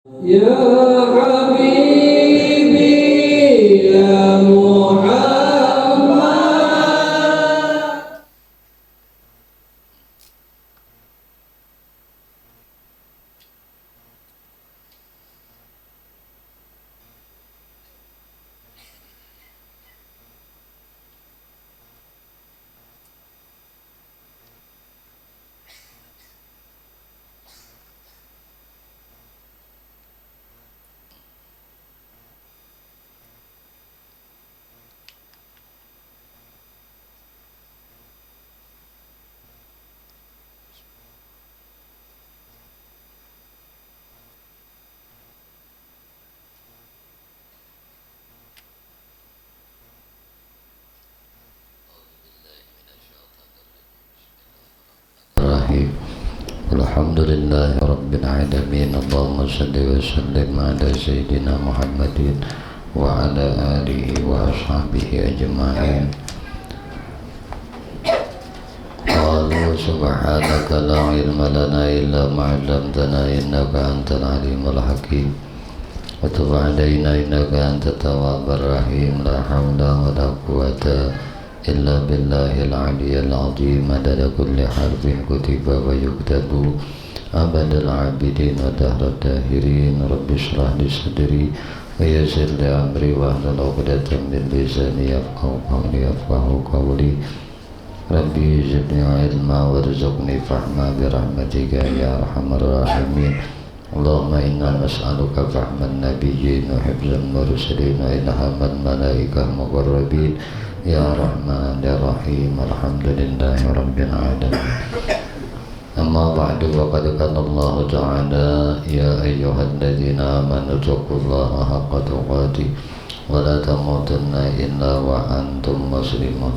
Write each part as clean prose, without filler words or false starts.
Ya Habibi ya Muhammad. Bismillahirrahmanirrahim. Alhamdulillahi rabbil alamin. Allahumma shalli wa sallim ala sayyidina Muhammadin wa ala alihi wa ashabihi ajma'in. Qalu subhanaka la ilma lana illa ma 'allamtana innaka antal alimul hakim. Wa tub 'alaina innaka antat tawwabur rahim. La haula wa la quwwata إلا بالله العلي العظيم عدد كل حرف كتب ويكتب أبد العابدين ودهر الداهرين رب اشرح لي صدري ويسر لي أمري واحلل عقدة من لساني يفقهوا قولي ربي زدني علما وارزقني فهما برحمتك يا أرحم الراحمين اللهم إنا نسألك فهم النبيين وحفظ المرسلين وإلهام الملائكة المقربين يا رحمن يا رحيم الحمد لله رب العالمين. أما بعد فقد قال الله تعالى يا أيها الذين آمنوا اتقوا الله حق تقاته ولا تموتن إلا وأنتم مسلمون.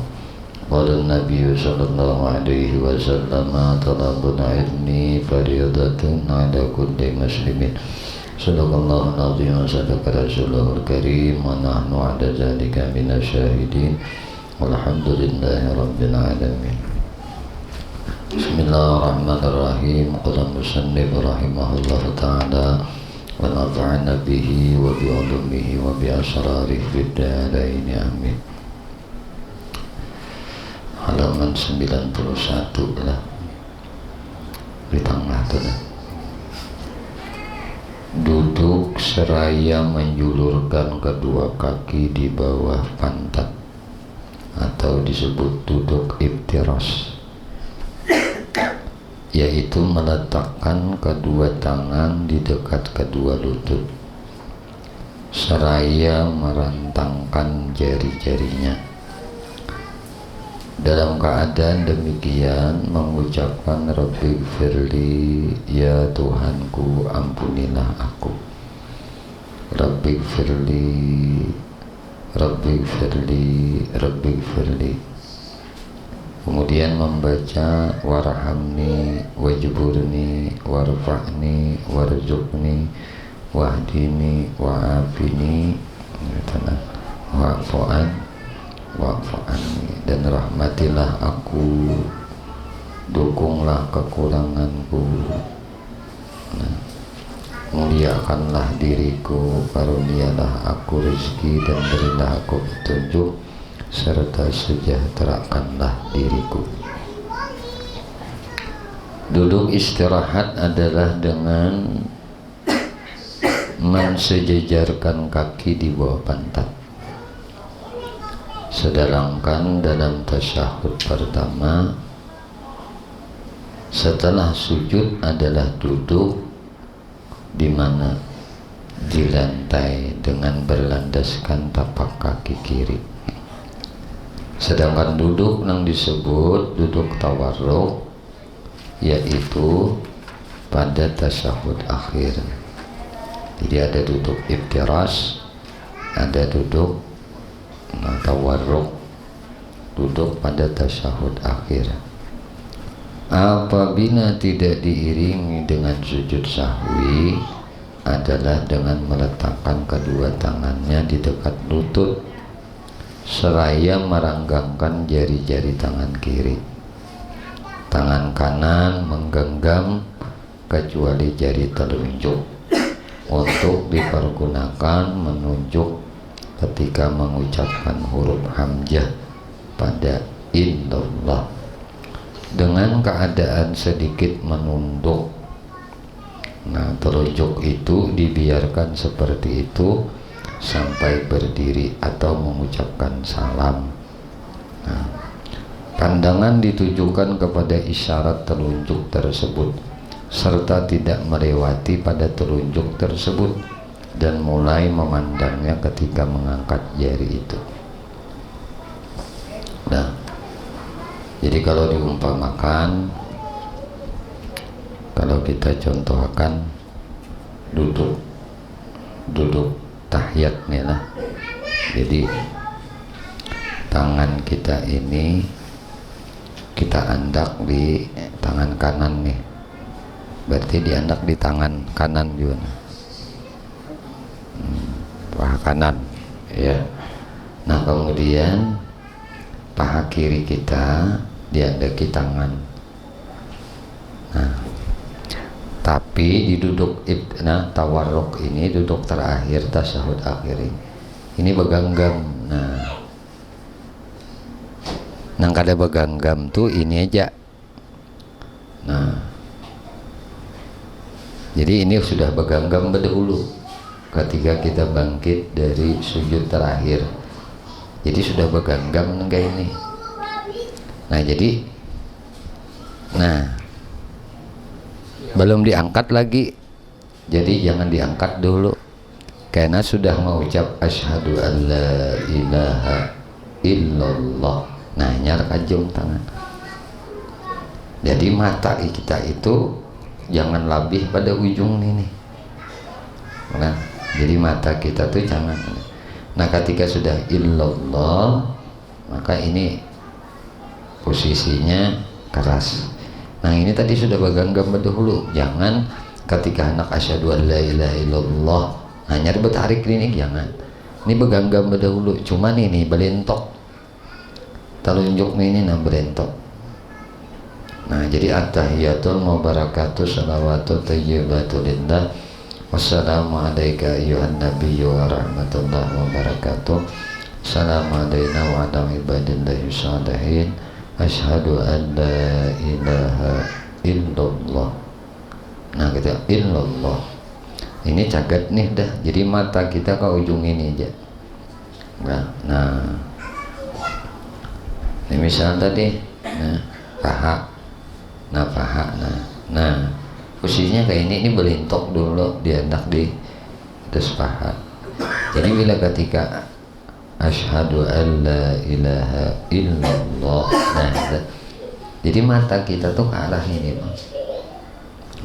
قال النبي صلى الله عليه وسلم طلب العلم فريضة على كل مسلم. صدق الله العظيم وصدق رسوله الكريم ونحن على ذلك من الشاهدين والحمد لله رب العالمين. بسم الله الرحمن الرحيم. قال المصنف رحمه الله تعالى ونفعنا به وبعلومه وبأسراره في الدارين آمين. Halaman 91 lah di tengah tuh. Duduk seraya menjulurkan kedua kaki di bawah pantat atau disebut duduk iftiras, yaitu meletakkan kedua tangan di dekat kedua lutut seraya merentangkan jari-jarinya. Dalam keadaan demikian mengucapkan Rabbi firli, ya Tuhanku ampunilah aku. Rabbi firli, Rabbi firli, Rabbi firli. Kemudian membaca warhamni, wajburni, warfa'ni, warzuqni, wahdini, wa'afini, wa'fu'an, wa'fu'anni, dan rahmatilah aku, dukunglah kekuranganku, muliakanlah diriku, karunialah aku rezeki dan berilah aku petunjuk, serta sejahterakanlah diriku. Duduk istirahat adalah dengan mensejajarkan kaki di bawah pantat. Sedangkan dalam tasyahud pertama setelah sujud adalah duduk di mana di lantai dengan berlandaskan tapak kaki kiri. Sedangkan duduk yang disebut duduk tawarruk yaitu pada tasyahud akhir. Jadi ada duduk iftiras, ada duduk tawarruk, duduk pada tasyahud akhir. Apabila tidak diiringi dengan sujud sahwi adalah dengan meletakkan kedua tangannya di dekat lutut seraya meranggangkan jari-jari tangan kiri. Tangan kanan menggenggam kecuali jari telunjuk untuk dipergunakan menunjuk ketika mengucapkan huruf hamzah pada illallah dengan keadaan sedikit menunduk. Nah, terujuk itu dibiarkan seperti itu sampai berdiri atau mengucapkan salam. Nah, pandangan ditujukan kepada isyarat telunjuk tersebut serta tidak melewati pada telunjuk tersebut dan mulai memandangnya ketika mengangkat jari itu. Nah, jadi kalau diumpamakan, kalau kita contohkan duduk tahiyat nih lah. Jadi tangan kita ini kita andak di tangan kanan nih, berarti diandak di tangan kanan juga, paha kanan ya. Nah, kemudian paha kiri kita diandaki tangan. Nah, tapi di duduk tawarruk ini, duduk terakhir tasyahud akhir ini beganggam. Nah kada beganggam tuh ini aja. Nah, jadi ini sudah beganggam berdahulu ketika kita bangkit dari sujud terakhir. Jadi sudah beganggam enggak ini. Nah, jadi belum diangkat lagi. Jadi jangan diangkat dulu karena sudah mengucap asyhadu an la ilaha illallah. Nah, nyar kajung tangan. Jadi mata kita itu jangan labih pada ujung ini. Nah, jadi mata kita tuh jangan. Nah, ketika sudah illallah, maka ini posisinya keras. Nah, ini tadi sudah beganggam dahulu. Jangan ketika anak asyhadu an la ilaha illallah hanya bertarik ini, jangan. Ini beganggam dahulu. Cuman ini belentok. Telunjuk ini belentok. Nah, jadi at-tahiyatul mubarakatuh salawatu thayyibatu lillah. Wassalamu alayka ayyuhan nabiyyu wa rahmatullahi wa barakatuh. Assalamu alayna wa ala ibadillahi shalihin. Asyhadu an la ilaha illallah. Nah, kita illallah. Ini cagat nih dah. Jadi mata kita ke ujung ini aja. Nah. Ini misal tadi, paha. Nah, posisinya kayak ini belintok dulu, diandak di atas paha. Jadi bila ketika asyhadu an la ilaha illallah, jadi mata kita tuh ke arah ini.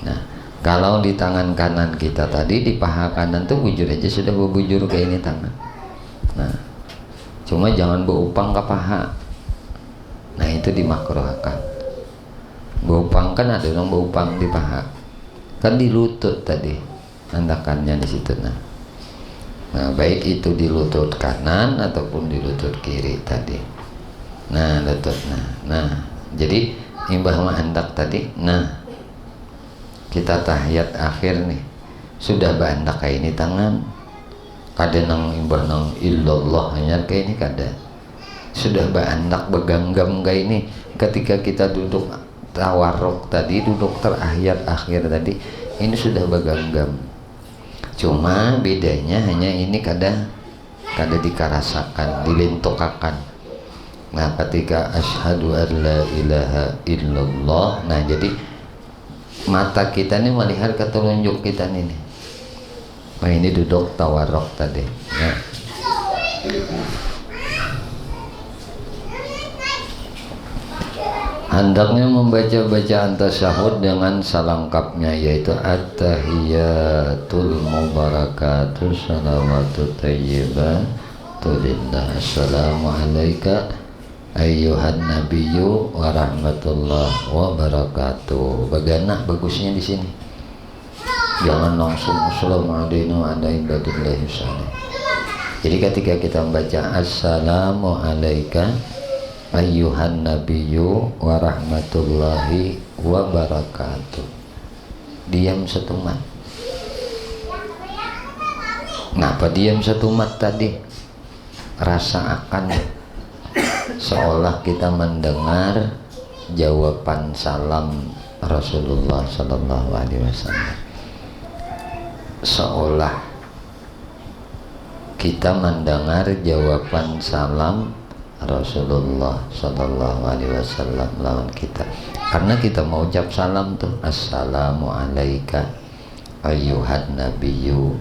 Nah, kalau di tangan kanan kita tadi, di paha kanan tuh bujur aja, sudah berbujur ke ini tangan. Nah, cuma jangan berupang ke paha. Nah, itu dimakruhkan. Berupang kan ada yang berupang di paha, kan di lutut tadi, andakannya di situ. Nah, baik itu di lutut kanan ataupun di lutut kiri tadi. Nah, lutut. Nah, jadi imbah andak tadi. Nah, kita tahiyat akhir nih, sudah bandak kayak ini tangan. Kada nang imbah nang illallah hanya kayak ini kada. Sudah bandak beganggam kayak ini ketika kita duduk tawarruk tadi, duduk terakhir akhir tadi, ini sudah beganggam. Cuma bedanya hanya ini kada dikarasakan, dilentokakan. Nah, ketika asyhadu an la ilaha illallah, nah jadi mata kita ini melihat ke telunjuk kita nih. Nah, ini duduk tawarruk tadi. Nah. Hendaknya membaca bacaan tasyahud dengan selengkapnya, yaitu at-tahiyatul mubarakatuh salawatu thayyibatu lillah. Assalamu alayka ayyuhan nabiyyu wa rahmatullahi wa barakatuh. Bagaimana bagusnya di sini? Jangan langsung assalamu alayna wa ala ibadillahi shalih. Jadi ketika kita membaca assalamu alayka ayyuhan nabiyyu wa rahmatullahi wa barakatuh, diam setuman. Kenapa diam satu mat tadi? Rasa akan seolah kita mendengar jawaban salam Rasulullah Sallallahu Alaihi Wasallam, seolah kita mendengar jawaban salam Rasulullah Sallallahu Alaihi Wasallam lawan kita, karena kita mau ucap salam tuh, assalamu alaika ayyuhan nabiyyu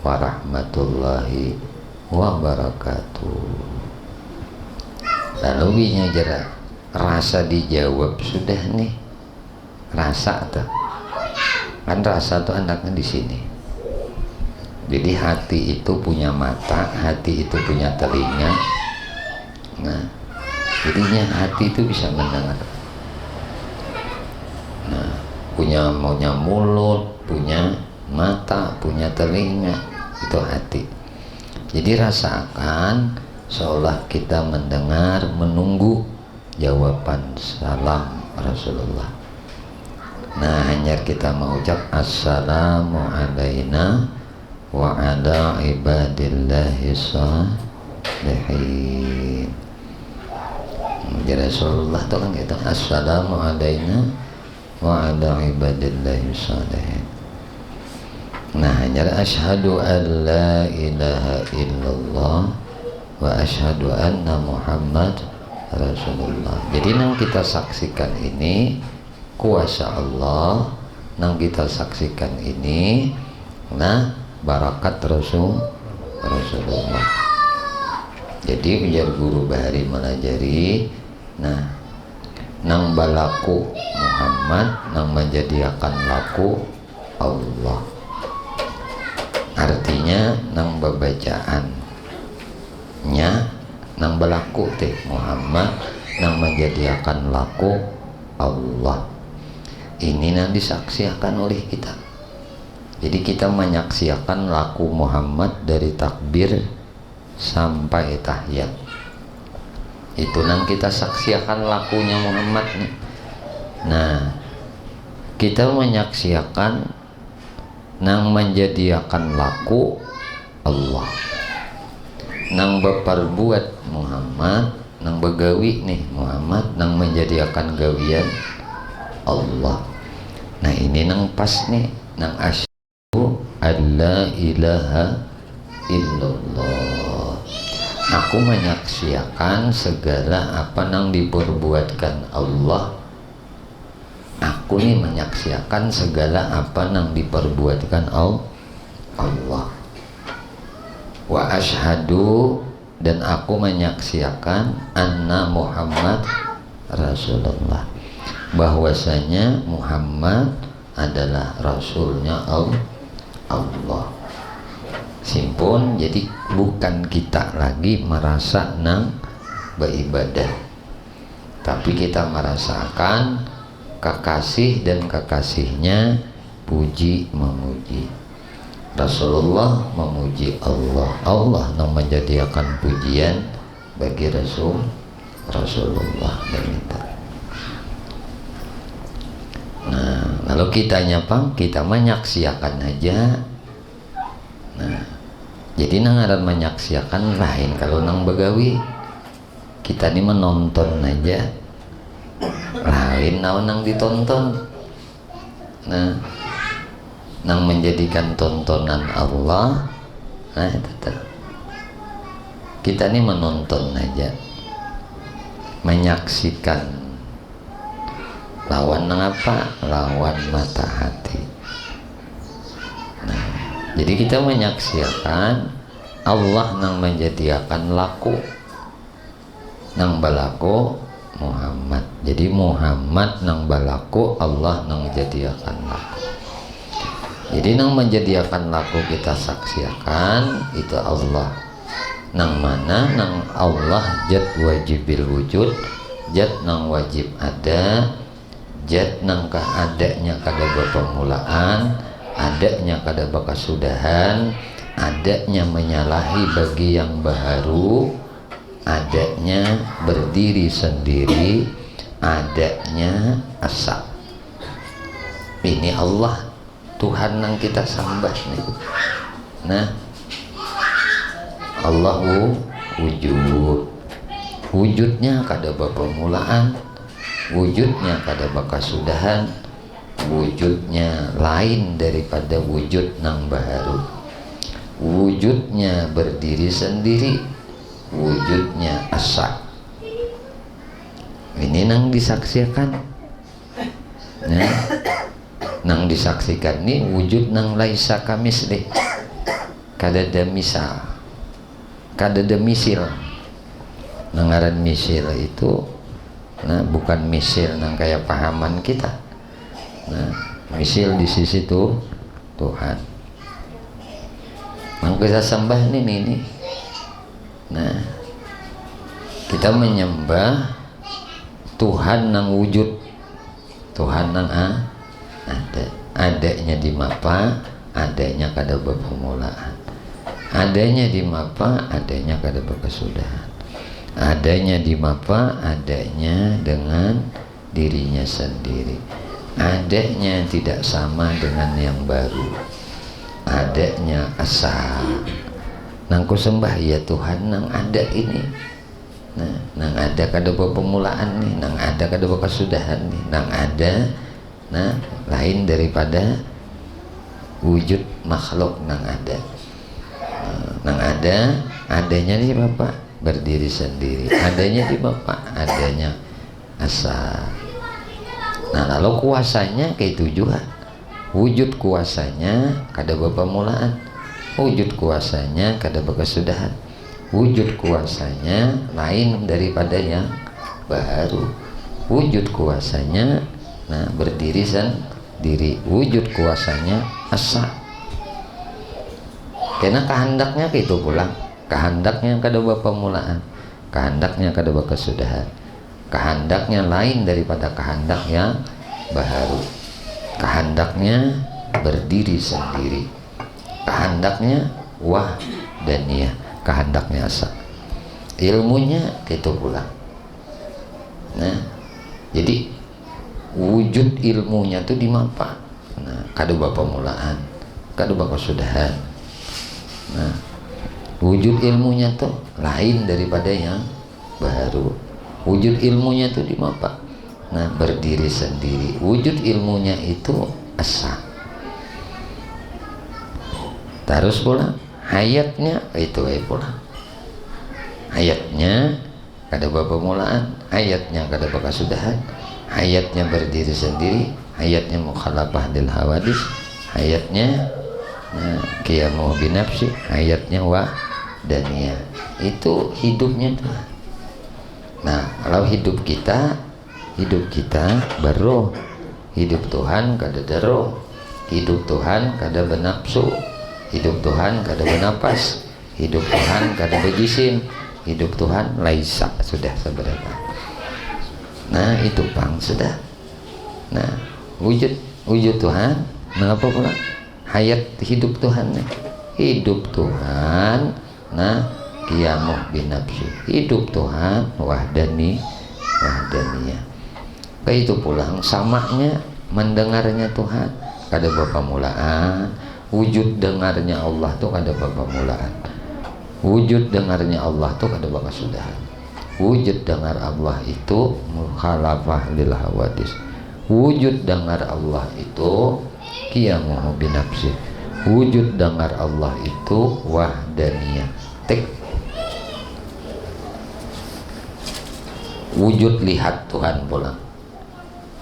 wa rahmatullahi wa barakatuh. Lalu winya jera rasa dijawab sudah nih, rasa tuh kan, rasa tuh anaknya di sini. Jadi hati itu punya mata, hati itu punya telinga. Nah, jadinya hati itu bisa mendengar. Nah, punya mulut, punya mata, punya telinga, itu hati. Jadi rasakan seolah kita mendengar, menunggu jawaban salam Rasulullah. Nah, hanya kita mau ucap assalamu alaina wa ala ibadillahi shalihin. Jadi Rasulullah itu kan gitu, assalamu alaina wa ala ibadillahi shalihin. Nah, hanya asyhadu an la ilaha illallah wa asyhadu anna Muhammad Rasulullah. Jadi yang kita saksikan ini kuasa Allah, yang kita saksikan ini nah barakat Rasulullah. Jadi biar guru bahari melajari, nah nang balaku Muhammad, nang menjadikan laku Allah. Artinya nang babacaannya nang balaku teh Muhammad, nang menjadikan laku Allah. Ini yang disaksikan oleh kita. Jadi kita menyaksikan laku Muhammad dari takbir sampai tahiyat. Itu nang kita saksikan lakunya Muhammad nih. Nah, kita menyaksikan nang menjadikan laku Allah, nang beperbuat Muhammad, nang begawi nih Muhammad, nang menjadikan gawian Allah. Nah, ini nang pas nih, nang asyhadu alla ilaha illallah. Aku menyaksikan segala apa nang diperbuatkan Allah. Aku nih menyaksikan segala apa nang diperbuatkan Allah. Wa asyhadu, dan aku menyaksikan anna Muhammad Rasulullah, bahwasanya Muhammad adalah Rasulnya Allah. Simpun, jadi bukan kita lagi merasa nang beribadah, tapi kita merasakan kekasih dan kekasihnya puji memuji. Rasulullah memuji Allah, Allah yang menjadikan pujian bagi Rasulullah begitu. Nah, kalau kita nyapa, kita menyaksikan aja. Nah, jadi nang ada menyaksikan lain. Kalau nang begawi, kita ini menonton aja. Lain nang ditonton. Nah, nang menjadikan tontonan Allah. Nah, itu kita ini menonton aja, menyaksikan. Lawan nang apa? Lawan mata hati. Nah, jadi kita menyaksikan Allah nang menjadikan laku, nang balaku Muhammad. Jadi Muhammad nang balaku, Allah nang menjadikan laku. Jadi nang menjadikan laku kita saksikan itu Allah. Nang mana nang Allah jat wajibil wujud, jat nang wajib ada, jat nang adanya kada berpermulaan, adanya kada bakasudahan, adanya menyalahi bagi yang baru, adanya berdiri sendiri, adanya asa. Ini Allah Tuhan yang kita sembah nih. Nah, Allahu wujud. Wujudnya kada bapamulaan, wujudnya kada bakasudahan, wujudnya lain daripada wujud nang baharu. Wujudnya berdiri sendiri, wujudnya asa. Ini nang disaksikan. Nah, nang disaksikan ini wujud nang laisa kamisli. Kada ada misal, kada ada misil. Nangaran misil itu, nah bukan misil nang kayak pahaman kita. Nah, misil di sisi itu Tuhan. Nang kita sembah ini. Nah, kita menyembah Tuhan nang wujud, Tuhan nang ada. Adanya di mapa, adanya kada bapamulaan. Adanya di mapa, adanya kada bakasudahan. Adanya di mapa, adanya dengan dirinya sendiri. Adanya tidak sama dengan yang baru. Adanya asal. Nang ku sembah ya Tuhan nang ada ini. Nah, nang ada kada bapamulaan nih, nang ada kada bakasudahan nih, nang ada, nah lain daripada wujud makhluk nang ada. Nang ada, adanya di Bapak berdiri sendiri, adanya di Bapak, adanya asa. Nah lalu kuasanya kayak itu juga. Wujud kuasanya kada bapamulaan, wujud kuasanya kada bakasudahan, wujud kuasanya lain daripada yang baru. Wujud kuasanya nah berdiri sendiri, wujud kuasanya asa. Karena kehendaknya kayak itu pulang. Kehendaknya kada bapamulaan, kehendaknya kada bakasudahan, kehendaknya lain daripada kehendak yang baharu. Kehendaknya berdiri sendiri, kehendaknya wahdaniyah, kehendaknya asa. Ilmunya itu pula. Nah, jadi wujud ilmunya tuh di mapa. Nah, kada bapamulaan, kada bakasudahan. Nah, wujud ilmunya tuh lain daripada yang baru. Wujud ilmunya tuh di mapa. Nah, berdiri sendiri. Wujud ilmunya itu asa. Terus pula hayatnya itu pula. Hayatnya kada bapamulaan, hayatnya kada bakasudahan, hayatnya berdiri sendiri, hayatnya mukhalafah lil hawadis, hayatnya qiyamuh binafsi, hayatnya wahdaniyah. Itu hidupnya tuh. Nah, kalau hidup kita berroh. Hidup Tuhan kada daroh, hidup Tuhan kada benapsu, hidup Tuhan kada benapas, hidup Tuhan kada bejisim, hidup Tuhan laisa sudah sebenarnya. Nah itu pang sudah. Nah wujud Tuhan. Mengapa pula hayat hidup Tuhan nih? Hidup Tuhan. Nah qiyamuh binafsi, hidup Tuhan wahdaniyah. Kayak itu pulang samanya mendengarnya Tuhan kada bapamulaan. Wujud dengarnya Allah tuh kada bapamulaan. Wujud dengarnya Allah tuh kada bakasudahan. Wujud dengar Allah itu mukhalafah lil hawadis. Wujud dengar Allah itu qiyamuh binafsi. Wujud dengar Allah itu wahdaniyah. Wujud lihat Tuhan pulang.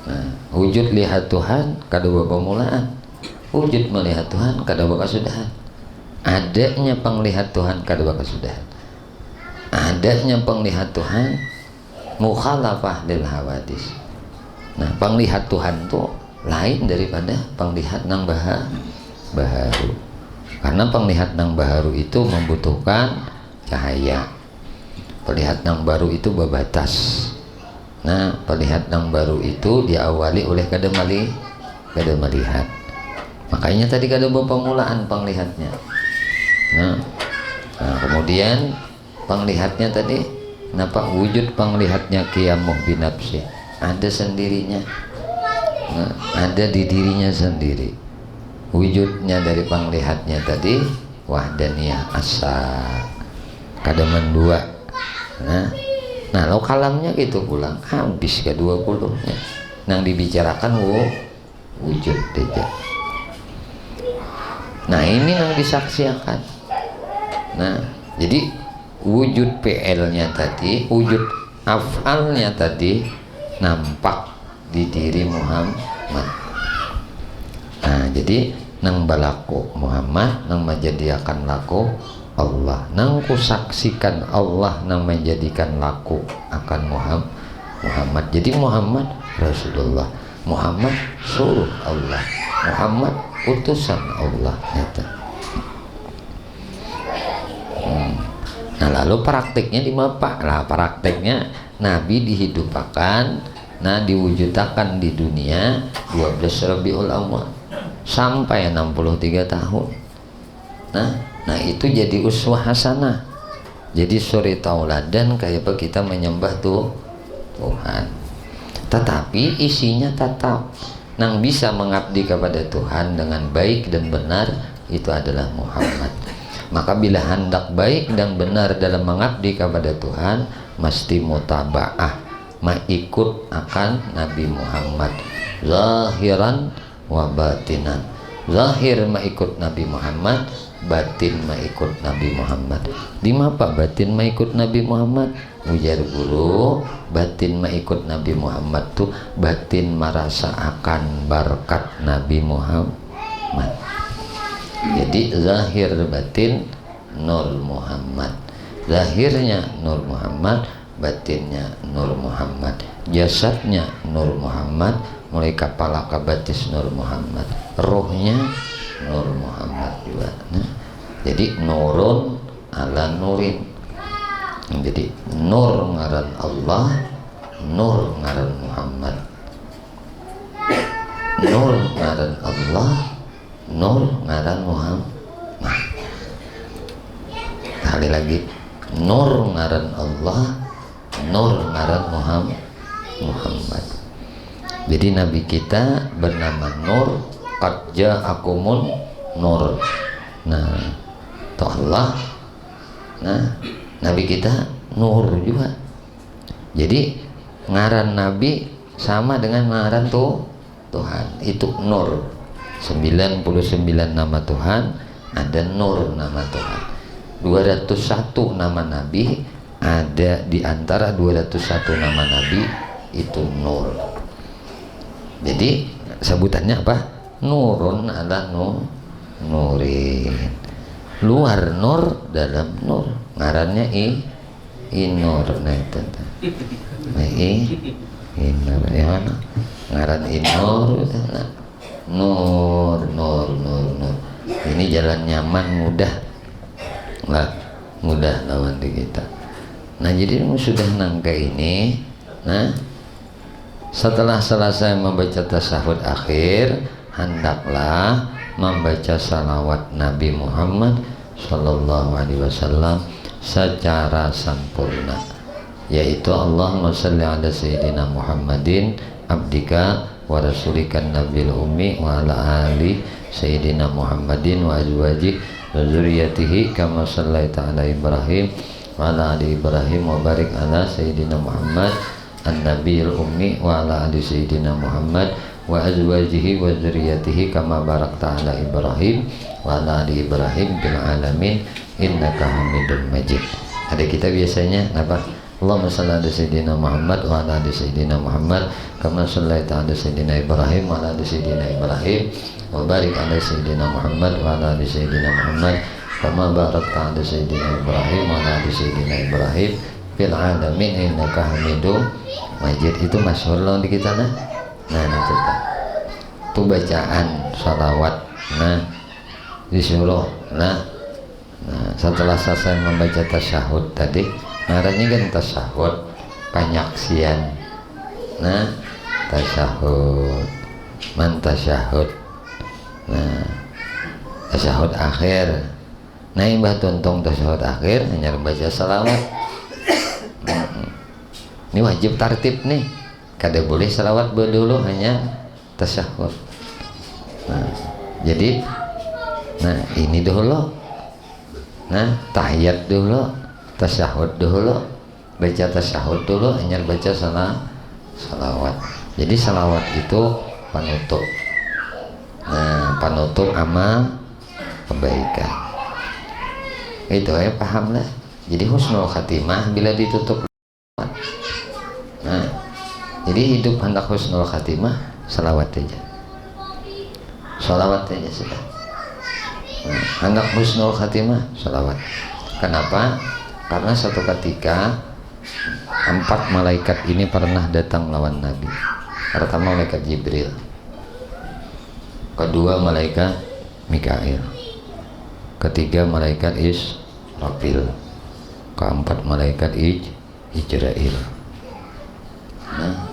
Nah, wujud lihat Tuhan kada bapamulaan. Wujud melihat Tuhan kada bakasudahan. Adanya penglihat Tuhan kada bakasudahan. Adanya penglihat Tuhan mukhalafah lil hawadis. Nah, penglihat Tuhan tuh lain daripada penglihat nang baharu. Karena penglihat nang baharu itu membutuhkan cahaya. Penglihat nang baru itu babatas. Nah, penglihat nang baru itu diawali oleh kada melihat. Makanya tadi kada bapamulaan penglihatnya. Nah, kemudian penglihatnya tadi kenapa wujud penglihatnya qiyamuh binafsi, ada sendirinya. Nah, ada di dirinya sendiri. Wujudnya dari penglihatnya tadi wahdaniyah asa. kademan 2. Nah lo kalamnya gitu pulang habis ke 20 nya. Nang dibicarakan wujud deja. Nah ini yang disaksikan. Nah jadi wujud PL-nya tadi, wujud afalnya tadi nampak di diri Muhammad. Nah jadi nang balaku Muhammad, nang menjadikan laku Allah, nang kusaksikan Allah, nang menjadikan laku akan Muhammad. Jadi Muhammad Rasulullah, Muhammad suruh Allah, Muhammad utusan Allah. Nah lalu praktiknya di Bapak lah, praktiknya Nabi dihidupkan, nah diwujudkan di dunia 12 Rabiul Awal sampai 63 tahun. Nah itu jadi uswah hasanah, jadi suri tauladan kayak apa kita menyembah Tuhan. Tetapi isinya tetap nang bisa mengabdi kepada Tuhan dengan baik dan benar itu adalah Muhammad. Maka bila hendak baik dan benar dalam mengabdi kepada Tuhan, mesti mutaba'ah, mengikut akan Nabi Muhammad zahiran wa batinan. Zahir mengikut Nabi Muhammad, batin mengikut Nabi Muhammad. Di mana batin mengikut Nabi Muhammad? Ujar guru, batin mengikut Nabi Muhammad tuh batin merasa akan berkat Nabi Muhammad. Jadi zahir batin Nur Muhammad. Zahirnya Nur Muhammad, batinnya Nur Muhammad. Jasadnya Nur Muhammad, mulai kepala ke batis Nur Muhammad. Rohnya Nur Muhammad juga. Nah, jadi nurun ala nurin. Jadi nur ngaran Allah, nur ngaran Muhammad. Nur ngaran Allah, nur ngaran Muhammad. Kali lagi, nur ngaran Allah, nur ngaran Muhammad. Jadi Nabi kita bernama Nur, qad ja'akumun nur. Nah, itu Allah. Nah, Nabi kita Nur juga. Jadi ngaran Nabi sama dengan ngaran Tuhan. Itu Nur. 99 nama Tuhan, ada Nur nama Tuhan. 201 nama Nabi, ada di antara 201 nama Nabi itu Nur. Jadi sebutannya apa? Nurun ala nurin. Luar nur, dalam nur. Ngarannya Inur. Nah itu Inur ya, ngaran Inur. Nur. Ini jalan nyaman, mudah lah, mudah lawan di kita. Nah jadi sudah nangka ini. Nah setelah selesai membaca tasyahud akhir, hendaklah membaca salawat Nabi Muhammad Sallallahu Alaihi Wasallam secara sempurna, yaitu Allahumma shalli ala sayyidina Muhammadin abdika wa rasulika nabil ummi wa ala ali sayyidina Muhammadin wa azwajih wa zuriyatihi kama sallaita ala Ibrahim wa ala ali Ibrahim wa barik ala sayyidina Muhammad an-nabiyil ummi wa ala ali sayyidina Muhammad wa azwajihi wa dzurriyyatihi kama barakta ala Ibrahim wa ala ali Ibrahim fil alamin innaka Hamidum Majid. Ada kita biasanya apa? Allahumma shalli ala sayyidina Muhammad wa ala ali sayyidina Muhammad kama shallaita ala sayyidina Ibrahim wa ala ali sayyidina Ibrahim wa barik ala sayyidina Muhammad wa ala ali sayyidina Muhammad kama barakta ala sayyidina Ibrahim wa ala ali sayyidina Ibrahim fil alamin innaka Hamidum Majid. Itu masyhur loh di kita nah. Nah itu bacaan salawat. Nah disuruh. Nah setelah selesai membaca tasyahud tadi, ngarannya kan tasyahud penyaksian. Nah tasyahud man tasyahud. Nah tasyahud akhir. Nah imbah tuntung tasyahud akhir hanya baca salawat. Ini wajib tartib nih. Kada boleh salawat dulu, hanya tasyahud. Nah, jadi, nah ini dulu. Nah tahiyat dulu. tasyahud dulu, baca tasyahud dulu, hanya baca salawat. Jadi salawat itu panutup. Nah, panutup amal kebaikan. Itu ya, paham lah. Jadi husnul khatimah bila ditutup. Nah, jadi hidup hendak husnul khatimah, salawat aja. Salawat aja sudah. Nah, hendak husnul khatimah, salawat. Kenapa? Karena satu ketika 4 malaikat ini pernah datang lawan Nabi. Pertama malaikat Jibril, kedua malaikat Mikail, ketiga malaikat Israfil, keempat malaikat Ijrail. Nah,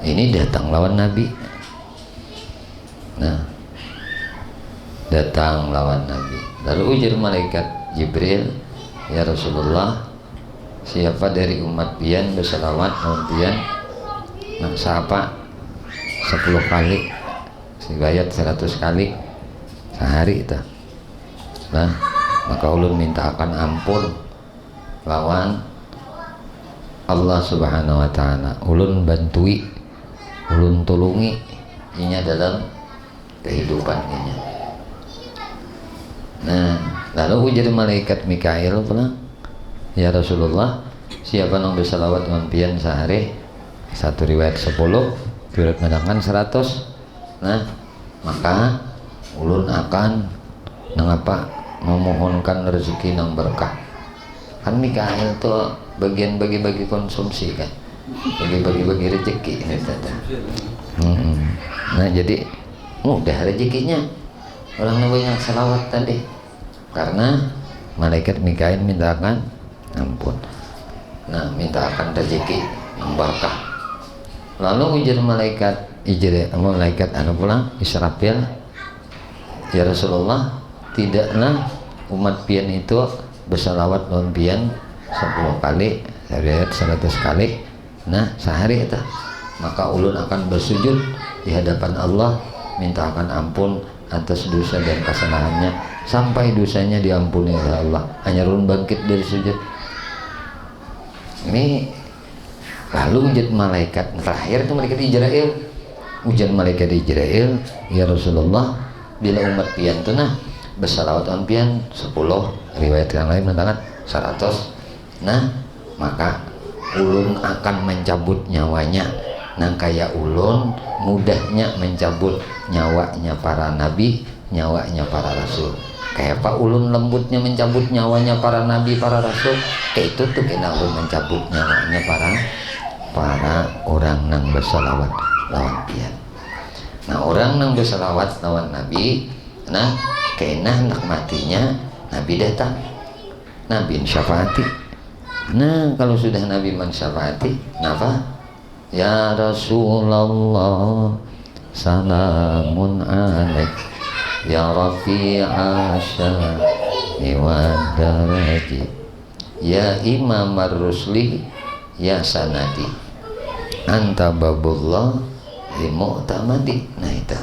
ini datang lawan Nabi. Nah, datang lawan Nabi. Lalu ujar malaikat Jibril, ya Rasulullah, siapa dari umat pian berselawat lawan pian? Nah, siapa 10 kali, sigayat 100 kali sehari itu. Nah, maka ulun minta akan ampun lawan Allah Subhanahu wa taala. Ulun bantui, ulun tulungi inya dalam kehidupan inya. Nah, lalu ujar malaikat Mikail pula, ya Rasulullah, siapa yang berselawat lawan pian sehari? Satu riwayat 10, riwayat menangkan 100. Nah, maka ulun akan nangapa memohonkan rezeki nang berkah. Kan Mikail tuh bagian bagi-bagi konsumsi kan, bagi-bagi rezeki ini tata. Nah, jadi mudah rezekinya orang banyak salawat tadi, karena malaikat Mikail mintakan ampun. Nah, mintakan rezeki yang berkah. Lalu ujar malaikat malaikat pula Israfil, ya Rasulullah, tidaklah umat pian itu bersalawat lawan pian 10 kali, riwayat 100 kali. Nah, sehari itu, maka ulun akan bersujud di hadapan Allah, minta akan ampun atas dosa dan kesalahannya sampai dosanya diampuni oleh Allah. Hanya ulun bangkit dari sujud. Ini lalu ujar malaikat terakhir itu malaikat Ijrail. Ujar malaikat Ijrail, ya Rasulullah, bila umat pian itu nah bersalawat on pian 10, riwayat yang lain mengatakan 100. Nah, maka ulun akan mencabut nyawanya. Nah, kayak ulun mudahnya mencabut nyawanya para nabi, nyawanya para rasul. Kayak Pak ulun lembutnya mencabut nyawanya para nabi, para rasul. Kayak itu tuh kena ulun mencabut nyawanya para orang nang bersalawat lawan pian. Nah, orang nang bersalawat lawan nabi, nah kena hendak matinya nabi datang, nabi syafaati. Nah, kalau sudah nabi mensyafaati, napa? Ya Rasulullah, salamun alaik, ya rafi'a syai wa daraji, ya imam ar-rusli, ya sanadi, anta babullah li mu'tamadi. Nah itu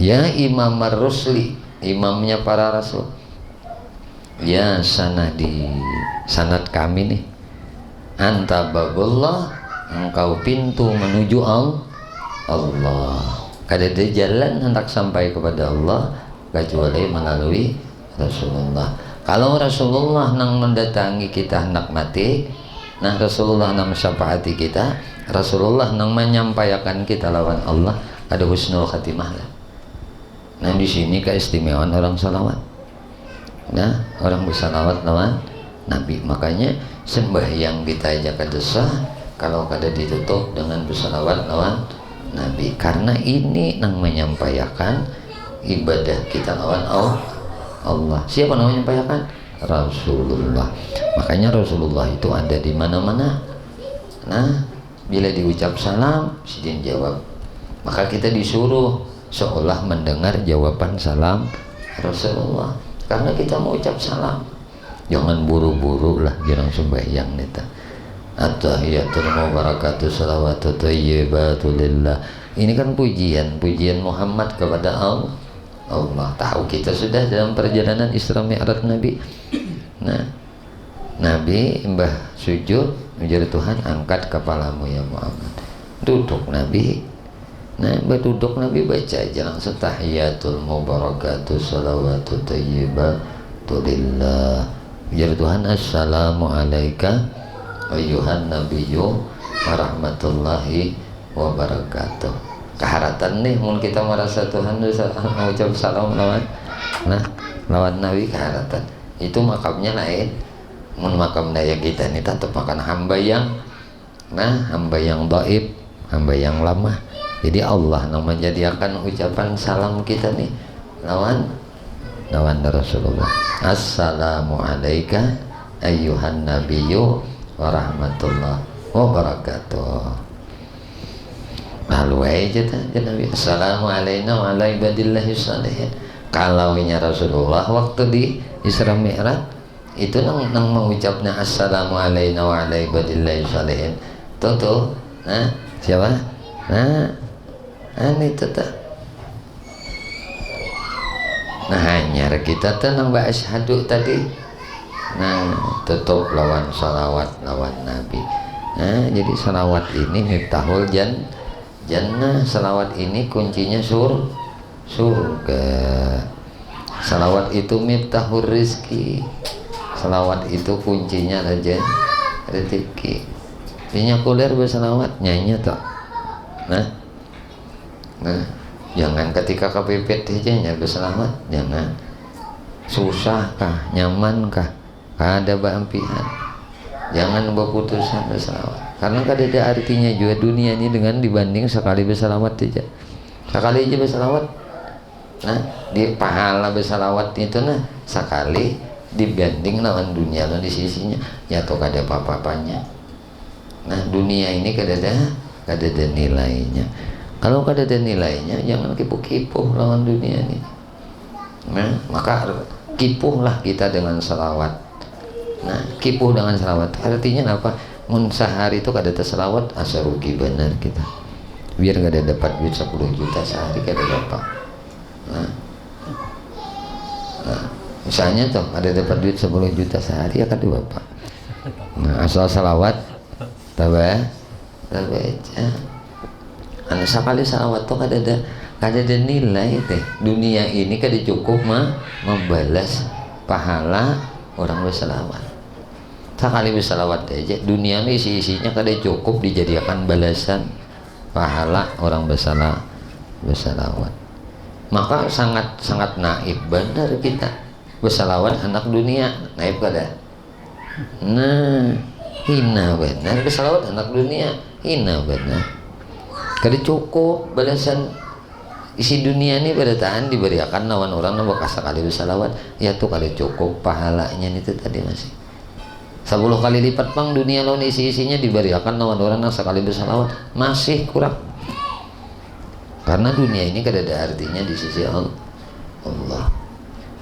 ya imam ar-rusli, imamnya para rasul, ya sanadi, sanad kami nih, anta babullah, engkau pintu menuju Allah. Kada ada jalan hendak sampai kepada Allah kecuali melalui Rasulullah. Kalau Rasulullah nang mendatangi kita hendak mati, nah Rasulullah nang syafaati kita, Rasulullah nang menyampaikan kita lawan Allah, ada husnul khatimah lah. Nah, di sini keistimewaan orang salawat. Nah, orang bersalawat lawan Nabi. Makanya sembahyang kita aja kada sah kalau kada ditutup dengan bersalawat lawan Nabi, karena ini nang menyampaikan ibadah kita lawan Allah. Siapa yang menyampaikan? Rasulullah. Makanya Rasulullah itu ada di mana-mana. Nah, bila diucap salam, sidin jawab. Maka kita disuruh seolah mendengar jawaban salam Rasulullah. Karena kita mau ucap salam, jangan buru-buru lah, jangan sembahyang nita. At-tahiyatul mubarakatuh salawatu thayyibatu lillah. Ini kan pujian Muhammad kepada Allah. Tahu kita sudah dalam perjalanan Isra Mi'raj Nabi. Nah, Nabi mbah sujud menjadi Tuhan, angkat kepalamu ya Muhammad. Duduk Nabi. Nah, mbah duduk Nabi baca aja langsung tahiyatul mubarakatuh salawatu thayyibatu lillah. Menjadi Tuhan, assalamu alayka ayyuhan nabiyyu warahmatullahi wabarakatuh. Keharatan nih mun kita merasa Tuhan mengucap salam lawan Nabi keharatan. Itu makamnya lain. Mun makam daya kita ini tetap makan hamba yang dhaif, hamba yang lemah. Jadi Allah yang menjadikan ucapan salam kita nih lawan Rasulullah. Assalamu alayka ayyuhan nabiyyu warahmatullahi wabarakatuh. Lalu aja Nabi, assalamu alayna wa ala ibadillahi shalihin. Kalau Rasulullah waktu di Isra Mi'raj itu nang mengucapnya assalamu alayna wa ala ibadillahi shalihin. Tuh. Nah, siapa? Nah, itu tuh. Nah, hanya kita tuh nang asyhadu tadi. Nah, tutup lawan salawat lawan Nabi. Nah, jadi salawat ini miftahul jannah. Salawat ini kuncinya surga. Salawat itu miftahul rizki. Salawat itu kuncinya aja rezeki. Punya kuler bersalawat nyanyi toh. Nah, jangan ketika kepepet aja bersalawat, jangan. Susah kah, nyaman kah, ada bampian, jangan berputusan bersalawat. Karena kan ada artinya juga dunia ini dengan dibanding sekali bersalawat aja. Sekali aja bersalawat. Nah, di pahala bersalawat itu sekali dibanding lawan dunia lawan di sisinya jatuh kada apa-apanya. Nah, dunia ini kada ada nilainya. Kalau kada ada nilainya, jangan kipuh-kipuh lawan dunia ini. Nah, maka kipuhlah kita dengan salawat. Nah, kipuh dengan salawat artinya apa? Mun sehari itu kada terselawat asa rugi benar kita. Biar kada dapat duit 10 juta sehari kada dapat. Nah, misalnya tuh ada dapat duit 10 juta sehari ya kada dapat. Nah, asal salawat tabah aja. Anu sekali salawat tuh kada ada nilai teh. Dunia ini kada cukup membalas pahala orang bersalawat. Sekali bersalawat aja dunia ini isinya kada cukup dijadikan balasan pahala orang bersalawat. Maka sangat naib benar kita bersalawat anak dunia, naib kada? Nah, hina benar bersalawat anak dunia, hina benar. Kada cukup balasan isi dunia ini pada tahan diberikan lawan orang yang bekas sekali bersalawat, ya tuh kada cukup pahalanya itu tadi masih 10 kali lipat pang dunia lawan isi-isinya diberikan lawan orang yang sekali bersalawat masih kurang. Karena dunia ini kada ada artinya di sisi Allah.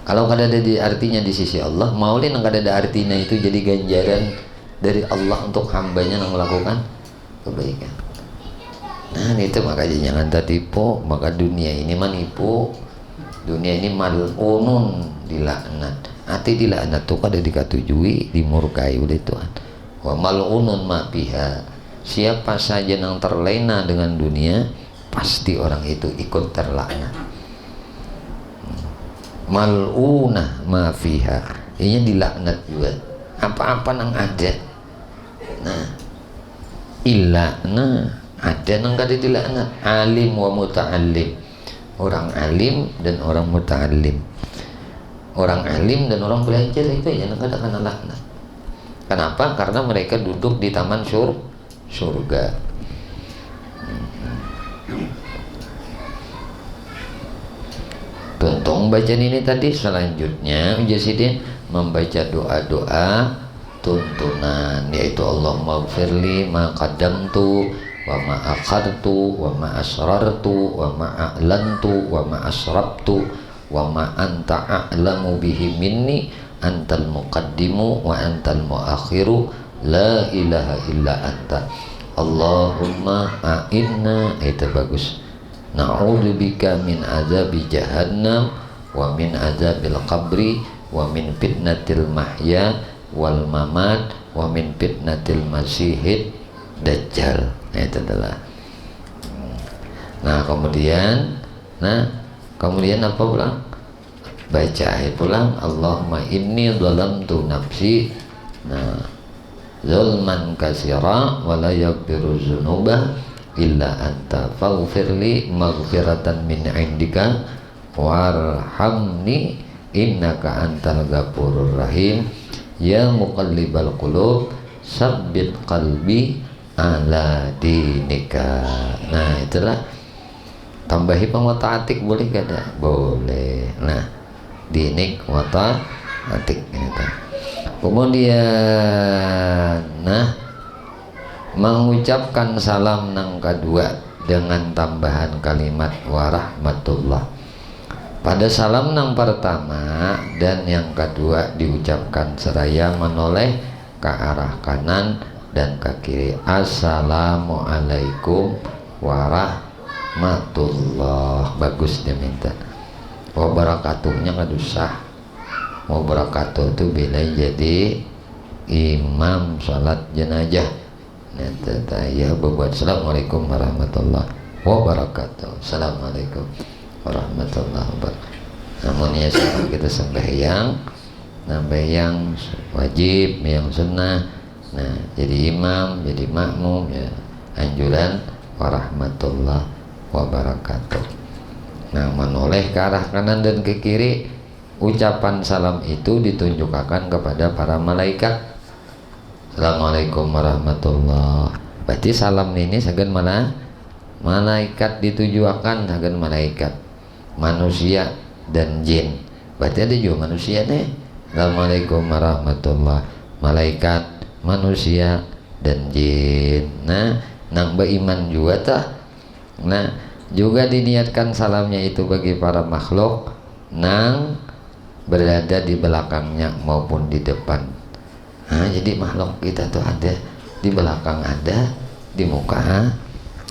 Kalau kada ada artinya di sisi Allah, maulin yang kada ada artinya itu jadi ganjaran dari Allah untuk hambanya yang melakukan kebaikan. Nah, itu makanya jangan tertipu. Maka dunia ini manipu. Dunia ini mal'unun, dilaknat. Hati dilaknat tuh kada dikatujui, dimurkai oleh Tuhan. Wa mal'unun ma biha. Siapa saja yang terlena dengan dunia, pasti orang itu ikut terlaknat. Mal'unah ma fiha. Ini dilaknat juga. Apa-apa nang ada. Nah, ilakna ada nang kada dilaknat. Alim wa muta'allim. Orang alim dan orang muta'allim. Orang alim dan orang belajar itu ya nang kada kena laknat. Kenapa? Karena mereka duduk di taman surga. Tuntung bacaan ini tadi. Selanjutnya Jasidin membaca doa-doa tuntunan, yaitu Allahumma gfirli ma qaddamtu wa ma akhartu wa ma asrartu wa ma a'lantu wa ma asrabtu wa ma anta a'lamu bihi minni antal muqaddimu wa antal muakhiru la ilaha illa anta Allahumma a'inna. Itu bagus. Na'udzubika min azabi jahannam wa min azabil qabri wa min fitnatil mahya wal mamat wa min fitnatil masihid dajjal. Nah, itu adalah. Nah, kemudian apa pulang? Baca pulang Allahumma inni zalamtu nafsi. Nah, zulman katsira wa la yaghfiru dzunuba illa anta faghfirli maghfiratan min indika warhamni innaka antal ghafurur rahim ya muqallibal qulub sabbit qalbi ala dinika. Nah, itulah. Tambahi penguata atik boleh gak ada? Boleh. Nah, dinik wata atik gitu. Kemudian mengucapkan salam nang kedua dengan tambahan kalimat warahmatullah. Pada salam nang pertama dan yang kedua diucapkan seraya menoleh ke arah kanan dan ke kiri. Assalamualaikum warahmatullah. Bagus dia minta. Wabarakatuhnya nggak usah. Wabarakatuh itu bila jadi imam salat jenazah. Ya berbuat assalamualaikum warahmatullahi wabarakatuh. Assalamualaikum warahmatullahi wabarakatuh. Namun ya sekarang kita sembahyang, yang wajib, yang sunnah. Nah, jadi imam, jadi makmum ya anjuran warahmatullahi wabarakatuh. Nah, menoleh ke arah kanan dan ke kiri, ucapan salam itu ditunjukkan kepada para malaikat. Assalamualaikum warahmatullahi. Berarti salam ini sagan mana? Malaikat ditujukan sagan malaikat, manusia dan jin. Berarti ada juga manusia nih. Assalamualaikum warahmatullahi. Malaikat, manusia dan jin. Nah, nang beriman juga tah. Nah, juga diniatkan salamnya itu bagi para makhluk nang berada di belakangnya maupun di depan. Nah, jadi makhluk kita tuh ada di belakang, ada di muka,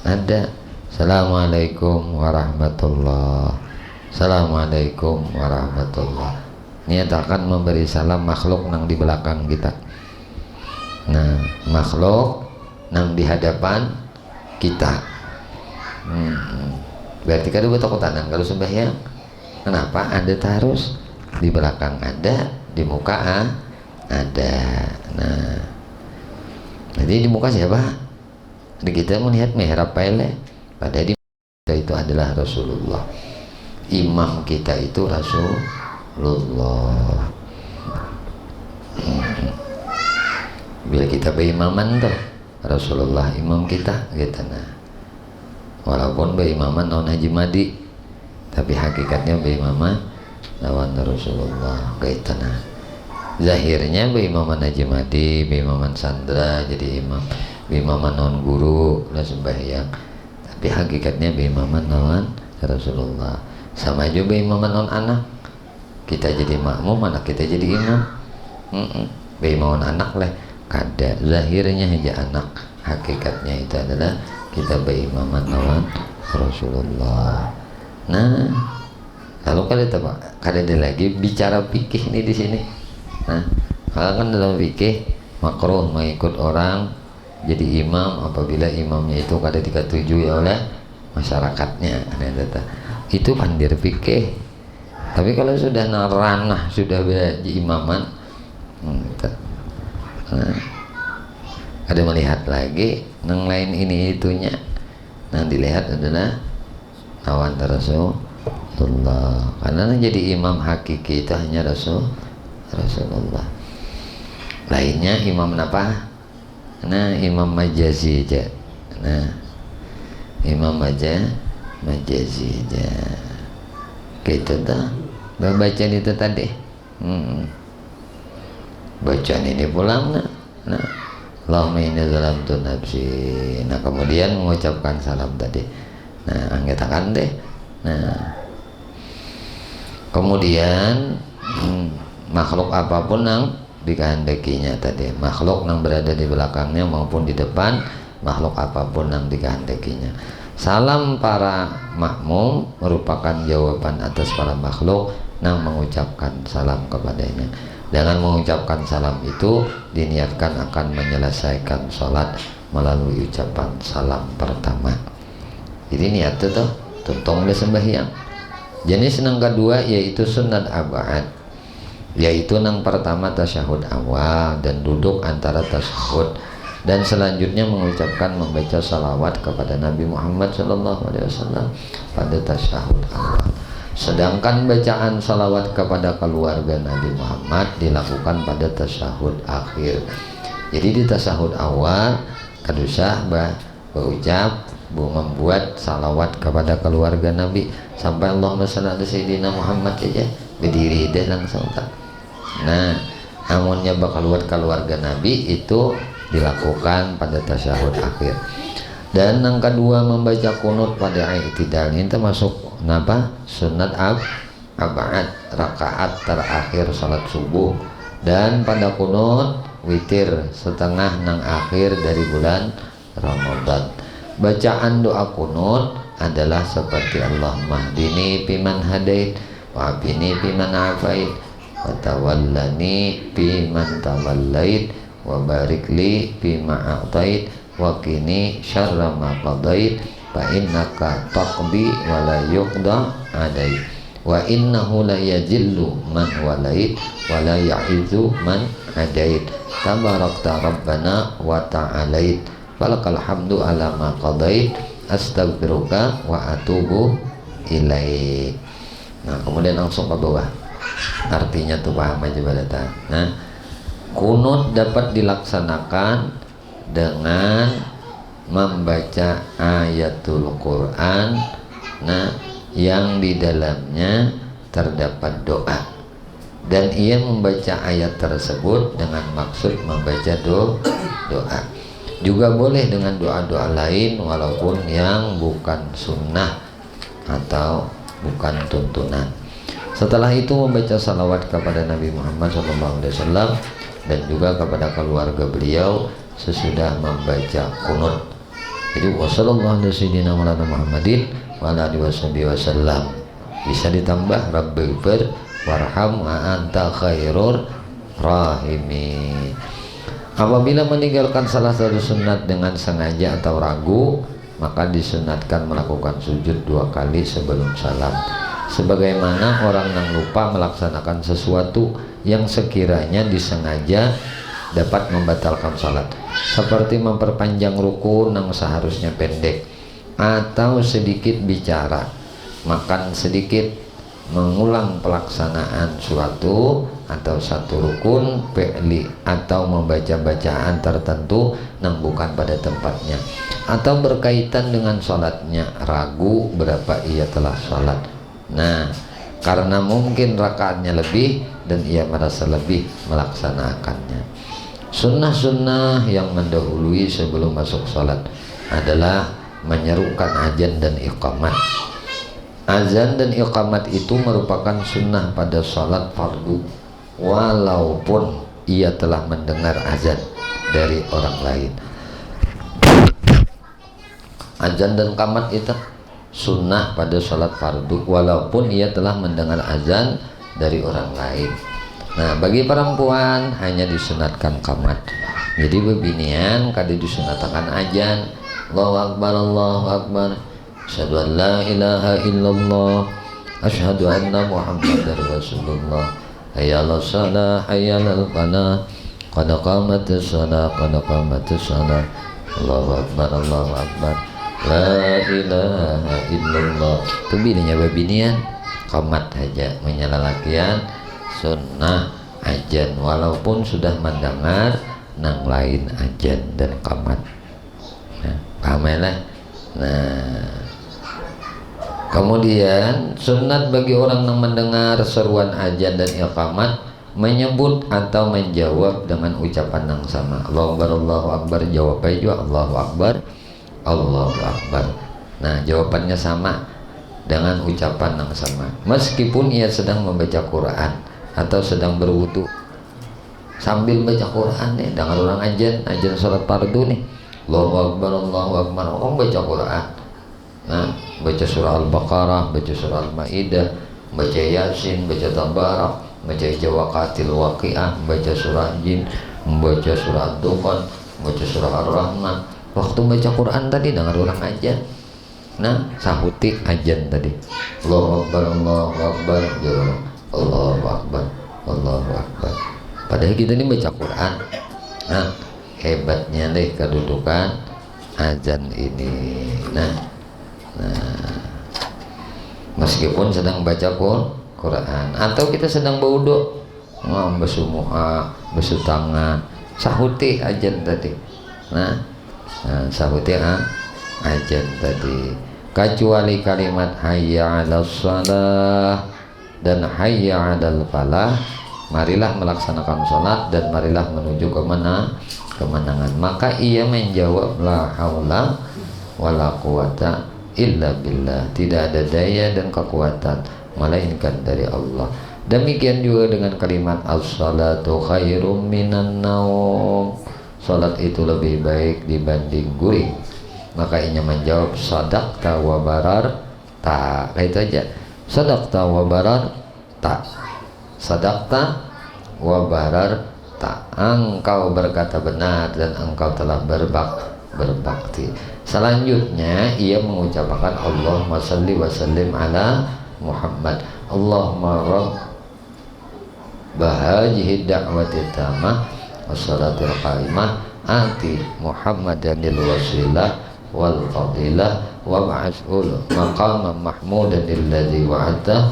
ada. Assalamualaikum warahmatullahi. Assalamualaikum warahmatullahi. Niatakan memberi salam makhluk nang di belakang kita. Nah, makhluk nang di hadapan kita. Berarti kan buat takutan kalau sembahyang. Kenapa Anda harus di belakang ada, di muka ada. Nah, jadi di muka siapa? Di kita melihat mihrab pele. Pada di kita itu adalah Rasulullah. Imam kita itu Rasulullah. Bila kita berimaman tuh Rasulullah imam kita gitu. Nah, walaupun berimaman non Haji Madi, tapi hakikatnya berimaman lawan Rasulullah gitu. Nah, zahirnya berimaman Haji Madi, berimaman Sandra jadi imam, berimaman non guru lah sembahyang, tapi hakikatnya berimaman lawan Rasulullah. Sama juga berimaman non anak, kita jadi makmum, anak kita jadi imam. Berimaman anak lah kada, zahirnya aja anak, hakikatnya itu adalah kita berimaman lawan Rasulullah. Nah, lalu kada ada lagi bicara fikih ini di sini. Nah, kalau kan dalam fikih makruh mengikut orang jadi imam apabila imamnya itu kada diketujui oleh masyarakatnya. Itu pandir fikih. Tapi kalau sudah ranah sudah imaman, nah, ada melihat lagi yang lain ini itunya. Nah, dilihat adalah lawan Rasulullah. Karena jadi imam hakiki itu hanya Rasulullah. Lainnya imam apa? Nah, imam majazi aja. Nah, imam majazi aja. Gitu dah. Bacaan itu tadi. Bacaan ini pulang. Nah, Allahumma inni zalamtu nafsi. Nah, kemudian mengucapkan salam tadi. Nah, anggetakan deh. Nah, kemudian makhluk apapun yang dikehendakinya tadi, makhluk yang berada di belakangnya maupun di depan, makhluk apapun yang dikehendakinya. Salam para makmum merupakan jawaban atas para makhluk nang mengucapkan salam kepadanya. Dengan mengucapkan salam itu diniatkan akan menyelesaikan sholat melalui ucapan salam pertama. Jadi niat itu tuh tuntung sembahyang. Jenis nang kedua yaitu sunat abad, yaitu nang pertama tasyahud awal dan duduk antara tasyahud, dan selanjutnya mengucapkan membaca salawat kepada Nabi Muhammad SAW pada tasyahud awal. Sedangkan bacaan salawat kepada keluarga Nabi Muhammad dilakukan pada tasyahud akhir. Jadi di tasyahud awal kadusah berucap membuat salawat kepada keluarga Nabi sampai Allahumma shalli ala sayyidina Muhammad aja berdiri deh langsung tak. Nah, amunnya bakal keluarga Nabi itu dilakukan pada tasyahud akhir. Dan yang kedua membaca kunut pada i'tidal ini termasuk napa? Sunat abad rakaat terakhir salat subuh, dan pada kunut witir setengah nang akhir dari bulan Ramadan. Bacaan doa kunut adalah seperti Allahumma hdini fiman hadait wa afini fiman afait wa tawallani fiman tawallait wa barik li fima a'tait wa qini syarra ma qadait fa innaka taqdi wa la yuqda alai wa innahu la yajillu man walait wa la ya'izu man hadait tabarakta rabbana wa ta'alait falakal hamdu ala ma qadait astaghfiruka wa atubu ilaik. Nah, kemudian langsung ke bawah. Artinya tuh paham aja balata. Nah, kunut dapat dilaksanakan dengan membaca ayatul Quran, nah, yang di dalamnya terdapat doa, dan ia membaca ayat tersebut dengan maksud membaca doa. Juga boleh dengan doa-doa lain walaupun yang bukan sunnah atau bukan tuntunan. Setelah itu membaca salawat kepada Nabi Muhammad SAW dan juga kepada keluarga beliau sesudah membaca kunut. Jadi wasallallahu sayyidina Muhammadin wa ala alihi wasallam. Bisa ditambah rabbighfir warham wa anta khairur rahimin. Apabila meninggalkan salah satu sunat dengan sengaja atau ragu, maka disunatkan melakukan sujud 2 kali sebelum salam, sebagaimana orang yang lupa melaksanakan sesuatu yang sekiranya disengaja dapat membatalkan salat, seperti memperpanjang ruku yang seharusnya pendek, atau sedikit bicara, makan sedikit, mengulang pelaksanaan suatu atau satu rukun fi'li, atau membaca bacaan tertentu yang bukan pada tempatnya, atau berkaitan dengan sholatnya ragu berapa ia telah sholat. Nah, karena mungkin rakaatnya lebih dan ia merasa lebih melaksanakannya. Sunnah-sunnah yang mendahului sebelum masuk sholat adalah menyerukan azan dan iqamat. Azan dan iqamat itu merupakan sunnah pada sholat fardu, walaupun ia telah mendengar azan dari orang lain. Azan dan iqamat itu sunnah pada sholat fardu, walaupun ia telah mendengar azan dari orang lain. Nah, bagi perempuan hanya disunatkan qamat. Jadi bebinian kada disunatkan azan. Allahu akbar, Allahu akbar. Asyhadu an la ilaha illallah, asyhadu anna Muhammadar Rasulullah. Hayya 'alas shalah, hayya 'alal falah, qad qamatis shalah, qad qamatis shalah. Allahu akbar, Allahu akbar. La ilaha illallah. Itu bilinya babinian qamat aja menyalalakian sunnah ajan walaupun sudah mendengar nang lain ajan dan qamat. Nah, paham ya lah. Nah, kemudian sunat bagi orang yang mendengar seruan azan dan iqamat menyebut atau menjawab dengan ucapan yang sama. Allahu akbar, Allahu akbar, jawab aja Allahu akbar, Allahu akbar. Nah, jawabannya sama dengan ucapan yang sama, meskipun ia sedang membaca Quran atau sedang berwudu. Sambil baca Quran nih, dengan orang azan salat fardu nih, Allahu akbar, Allahu akbar, orang baca Quran. Nah, baca surah Al-Baqarah, baca surah Al-Maidah, baca Yasin, baca Tabarak, baca Jawaqatil Waqiah, baca surah Jin, membaca surah Dukhan, baca surah Ar-Rahman. Waktu baca Quran tadi dengar orang ajan. Nah, sahuti ajan tadi. Allahu Akbar, Allahu Akbar, Allahu Akbar, Allahu Akbar. Padahal kita ini baca Quran. Nah, hebatnya deh kedudukan azan ini. Nah, meskipun sedang baca Quran atau kita sedang bauduk, basuh muka, basuh tangan, sahuti ajan tadi. Nah, sahuti ajan tadi. Kecuali kalimat hayya 'alas shalah dan hayya 'alal falah, marilah melaksanakan sholat dan marilah menuju kemenangan. Maka ia menjawab la haula wala quwata illa billah, tidak ada daya dan kekuatan melainkan dari Allah. Demikian juga dengan kalimat as-salatu khairum minan naum, salat itu lebih baik dibanding guring. Maka ia menjawab sadaqta wa bararta. Itu aja, sadaqta wa bararta, sadaqta wa bararta, engkau berkata benar dan engkau telah berbakti. Selanjutnya ia mengucapkan Allahumma salli wa sallim ala Muhammad, Allahumma rabb hadhihi da'wati tamah wassalatul qaimah ati Muhammadanil wasilah wal fadilah wa ba'athul maqaman mahmudan alladzi wa'adta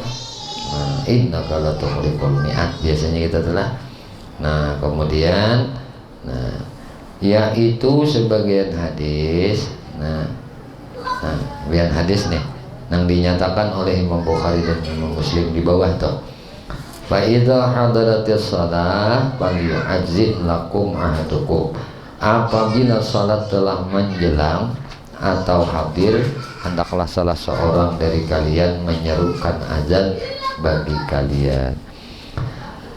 innaka la tukhliqul mi'ad. Biasanya kita telah. Nah, kemudian yaitu sebagian hadis. Bagian hadis nih yang dinyatakan oleh Imam Bukhari dan Imam Muslim di bawah tuh. Fa idza hadaratis shalah falyu'azzin lakum ahadukum. Apabila salat telah menjelang atau hadir, hendaklah salah seorang dari kalian menyerukan azan bagi kalian.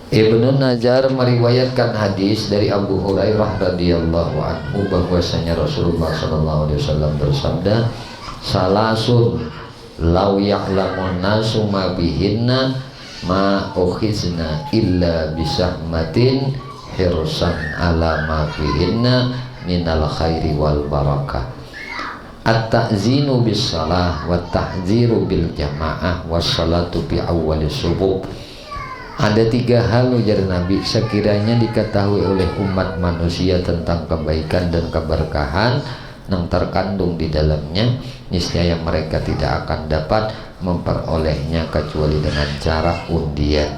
Ibnu Najjar meriwayatkan hadis dari Abu Hurairah radhiyallahu anhu bahwasanya Rasulullah sallallahu alaihi wasallam bersabda, salasun law ya'lamun nasu ma bihinna ma ukhizna illa bisahmatin hirsan ala ma bihinna minal khairi wal barakah. At-ta'zinu bis salah wa tahdziru bil jamaah was salatu bi awwalis subuh. Ada 3 hal ujar Nabi, sekiranya diketahui oleh umat manusia tentang kebaikan dan keberkahan yang terkandung di dalamnya, niscaya mereka tidak akan dapat memperolehnya kecuali dengan cara undian.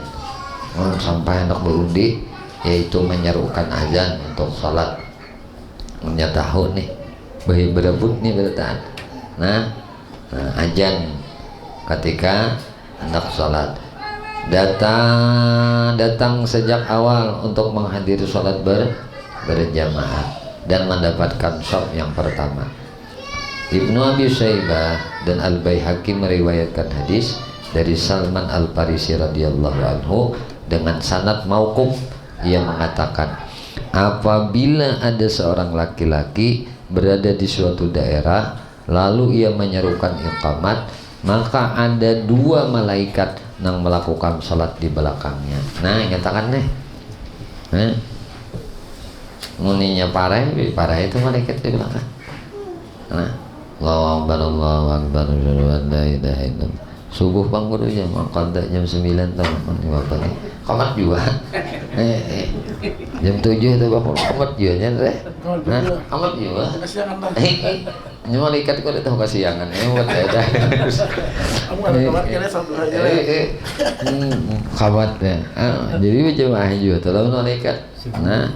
Sampai hendak berundi, yaitu menyerukan azan untuk salat. Tahu nih bayi berebut nih bertahan. Nah, azan ketika hendak salat, datang sejak awal untuk menghadiri sholat berjamaah dan mendapatkan shaf yang pertama. Ibnu Abi Syaibah dan Al-Baihaqi meriwayatkan hadis dari Salman Al-Farisi radhiyallahu anhu dengan sanad mauquf. Ia mengatakan, apabila ada seorang laki-laki berada di suatu daerah lalu ia menyerukan iqamat, maka ada 2 malaikat yang melakukan salat di belakangnya. Nah, nyatakan nih, muninya parah itu malaikat di belakang. Nah, Allahu Akbar, Allahu Akbar, la ilaha illallah. Subuh bangun aja, maka jam 9 tahun bapak nih. Kamat juga. Jam 7 itu bapak kamat juga nya teh. Nah, kamat juga. Ini malaikat kok itu kasihangan. Buat ada. Kamat ya. Jadi berjamaah juga tolong malaikat. Nah.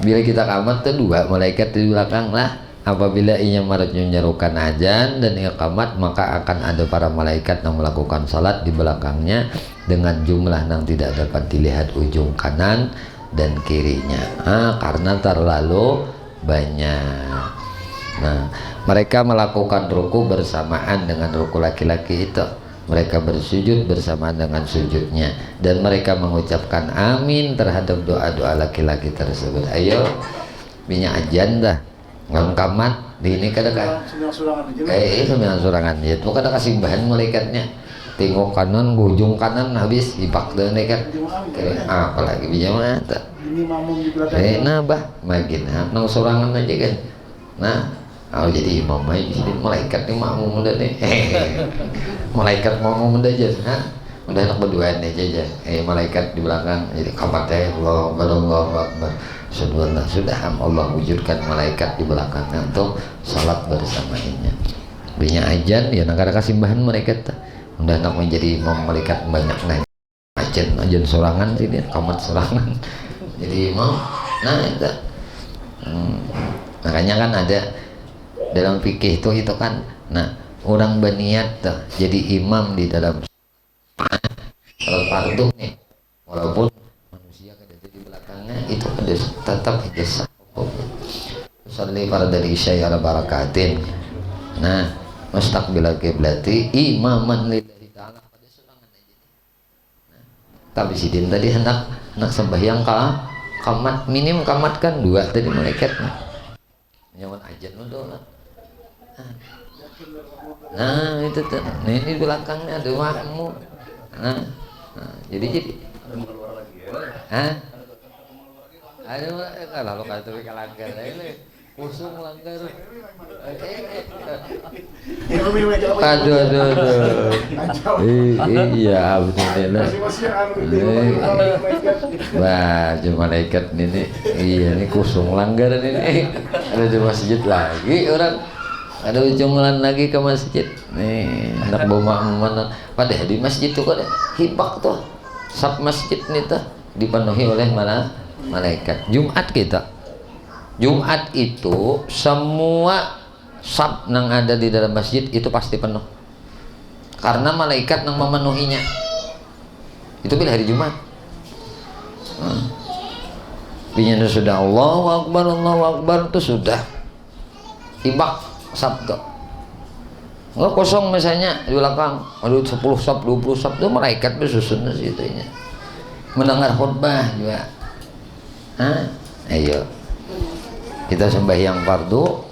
Bila kita kamat tuh 2 malaikat di belakang lah. Apabila ia menyerukan azan dan iqamat, maka akan ada para malaikat yang melakukan salat di belakangnya dengan jumlah yang tidak dapat dilihat ujung kanan dan kirinya, karena terlalu banyak. Nah, mereka melakukan ruku bersamaan dengan ruku laki-laki itu. Mereka bersujud bersamaan dengan sujudnya dan mereka mengucapkan amin terhadap doa-doa laki-laki tersebut. Ayo, minyak azan dah. Ngam kamat Di ini kada sembilan surangan ya itu kada kasimbahan malaikatnya tengok kanan ujung kanan habis ipak deh kan apalagi bisa mata bah makin nang surangan aja kan nah jadi imam aja jadi malaikat nih makmum udah nih malaikat makmum udah aja udah enak berduaan aja malaikat di belakang jadi kamatnya Allah Akbar sudah Allah wujudkan malaikat di belakangnya untuk salat bersamanya binya ajan ya nak ada kasimbahan malaikat udah enak menjadi imam malaikat banyak nah ajan sorangan sini kamat sorangan jadi imam nah itu makanya kan ada dalam fikih itu kan nah orang berniat tuh jadi imam di dalam kalau fardu nih walaupun manusia kada di belakangnya itu ada tetap aja sah salli fardal isya ala barakatin nah mustaqbilal qiblati imaman lillahi ta'ala pada surangan aja nah, tapi sidin tadi hendak sembahyang kamat minim kamat kan 2 tadi malaikatnya nyaman ajan udah nah itu tuh nah ini belakangnya ada makmu nah jadi kalau kata langgar ini kusung langgar aduh iya betul baju malaikat ini iya ini kusung langgar ini ada di masjid lagi orang ada ujungan lagi ke masjid nih anak bawa makmuman padahal di masjid tuh ada hibak tuh sab masjid nih tuh dipenuhi oleh malaikat Jumat itu semua sab yang ada di dalam masjid itu pasti penuh karena malaikat yang memenuhinya itu bila hari Jumat binyana sudah Allahu Akbar itu sudah hibak Sabtu nggak kosong misalnya di belakang aduh 10 sab 20 sab itu malaikat bersusun di situnya mendengar khutbah juga ayo kita sembahyang fardu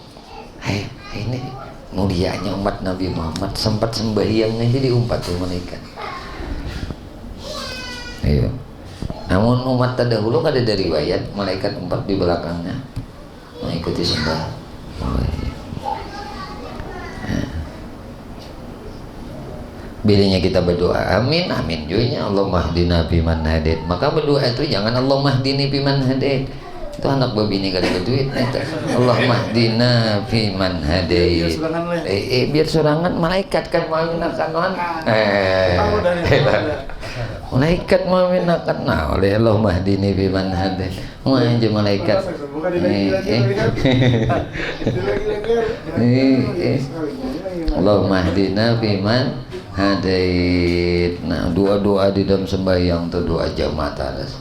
ini mulianya umat Nabi Muhammad sempat sembahyang aja diumpat tuh malaikat ayo namun umat terdahulu ada dari riwayat malaikat umpat di belakangnya mengikuti sembahyang Bilanya kita berdoa amin juga Allahumma hdina biman hadid maka berdoa itu jangan Allahumma hdini biman hadid itu anak babi ini kada berduit Allahumma hdina biman hadid biar sorangan malaikat kan mau minakan malaikat mau minakan oleh Allahumma hdini biman hadid mau aja malaikat Allahumma hdina biman hadait. Nah, doa-doa di dalam sembahyang tuh doa jamaah harus.